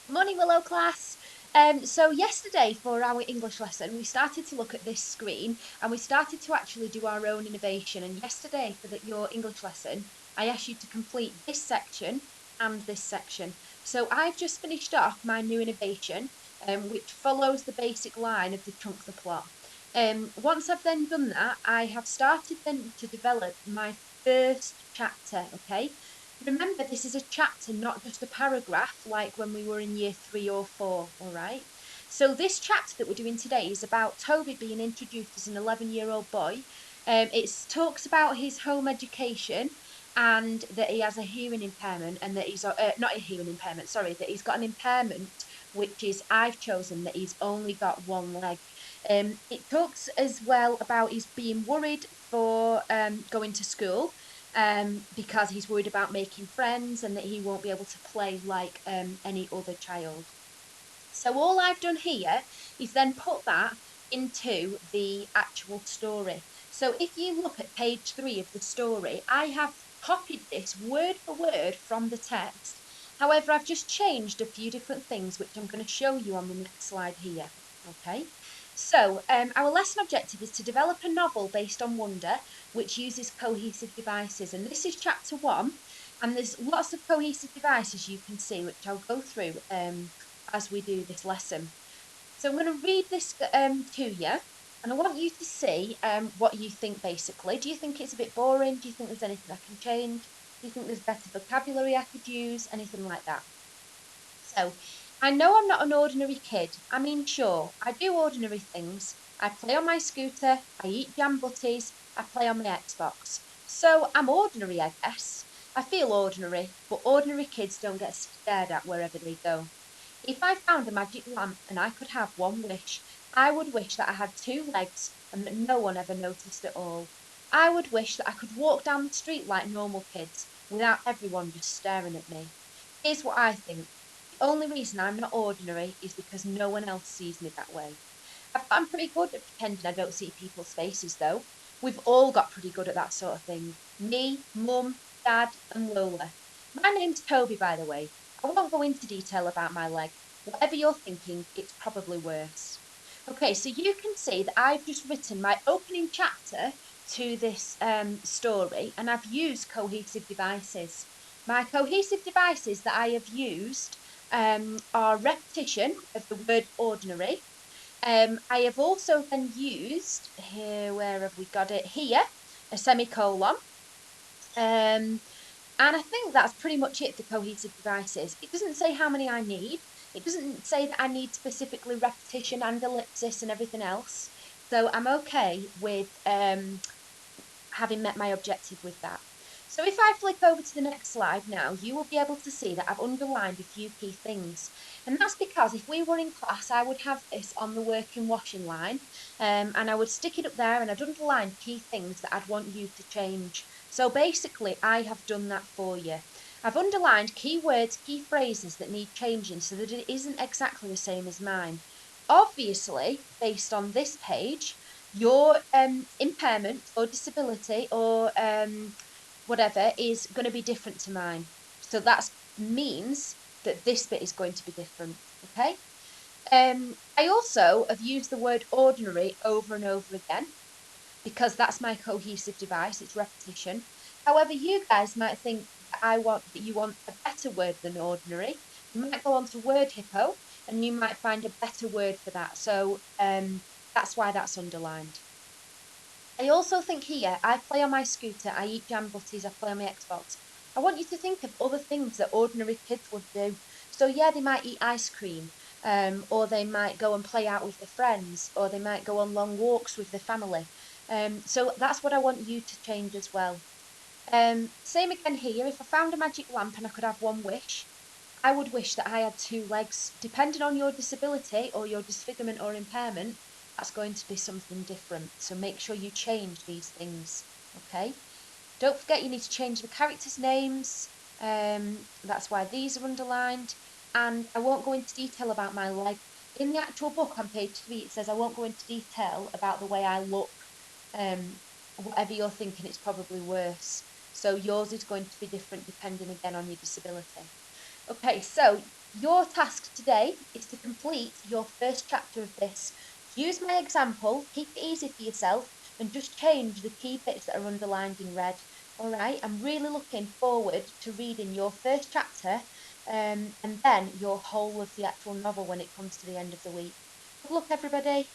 Morning, Willow class. So yesterday for our English lesson, we started to look at this screen and we started to actually do our own innovation. And yesterday for your English lesson, I asked you to complete this section and this section. So I've just finished off my new innovation, which follows the basic line of the chunk the plot. Once I've then done that, I have started then to develop my first chapter. Okay. Remember, this is a chapter, not just a paragraph, like when we were in year 3 or 4, all right? So, this chapter that we're doing today is about Toby being introduced as an 11-year-old boy. It talks about his home education and that he has a hearing impairment, and that he's not a hearing impairment, sorry, that he's got an impairment, which is I've chosen that he's only got one leg. It talks as well about he's being worried for going to school because he's worried about making friends and that he won't be able to play like any other child. So all I've done here is then put that into the actual story. So if you look at page 3 of the story, I have copied this word for word from the text. However, I've just changed a few different things, which I'm going to show you on the next slide here. Okay. So, our lesson objective is to develop a novel based on wonder, which uses cohesive devices. And this is chapter 1. And there's lots of cohesive devices you can see, which I'll go through as we do this lesson. So I'm going to read this to you, and I want you to see what you think basically. Do you think it's a bit boring? Do you think there's anything I can change? Do you think there's better vocabulary I could use? Anything like that? So, I know I'm not an ordinary kid. I mean, sure, I do ordinary things. I play on my scooter, I eat jam butties, I play on my Xbox. So, I'm ordinary, I guess. I feel ordinary, but ordinary kids don't get stared at wherever they go. If I found a magic lamp and I could have one wish, I would wish that I had two legs and that no one ever noticed at all. I would wish that I could walk down the street like normal kids without everyone just staring at me. Here's what I think. The only reason I'm not ordinary is because no one else sees me that way. I'm pretty good at pretending I don't see people's faces, though. We've all got pretty good at that sort of thing. Me, Mum, Dad, and Lola. My name's Toby, by the way. I won't go into detail about my leg. Whatever you're thinking, it's probably worse. Okay, so you can see that I've just written my opening chapter to this story, and I've used cohesive devices. My cohesive devices that I have used are repetition of the word ordinary. I have also then used here, where have we got it? Here, a semicolon. Um, and I think that's pretty much it for cohesive devices. It doesn't say how many I need. It doesn't say that I need specifically repetition and ellipsis and everything else. So I'm okay with having met my objective with that. So if I flick over to the next slide now, you will be able to see that I've underlined a few key things. And that's because if we were in class, I would have this on the working washing line, and I would stick it up there and I'd underline key things that I'd want you to change. So basically, I have done that for you. I've underlined key words, key phrases that need changing so that it isn't exactly the same as mine. Obviously, based on this page, your impairment or disability or whatever is going to be different to mine. So that means that this bit is going to be different. Okay. I also have used the word ordinary over and over again because that's my cohesive device. It's repetition. However, you guys might think that you want a better word than ordinary. You might go on to Word Hippo and you might find a better word for that. So that's why that's underlined. I also think here, I play on my scooter, I eat jam butties, I play on my Xbox. I want you to think of other things that ordinary kids would do. So yeah, they might eat ice cream, or they might go and play out with their friends, or they might go on long walks with their family. So that's what I want you to change as well. Same again here. If I found a magic lamp and I could have one wish, I would wish that I had two legs. Depending on your disability or your disfigurement or impairment, that's going to be something different. So make sure you change these things. Okay. Don't forget you need to change the characters' names. That's why these are underlined. And I won't go into detail about my leg. In the actual book on page 3, it says I won't go into detail about the way I look. Whatever you're thinking, it's probably worse. So yours is going to be different depending again on your disability. Okay, so Your task today is to complete your first chapter of this. Use my example, keep it easy for yourself, and just change the key bits that are underlined in red. All right, I'm really looking forward to reading your first chapter and then your whole of the actual novel when it comes to the end of the week. Good luck, everybody.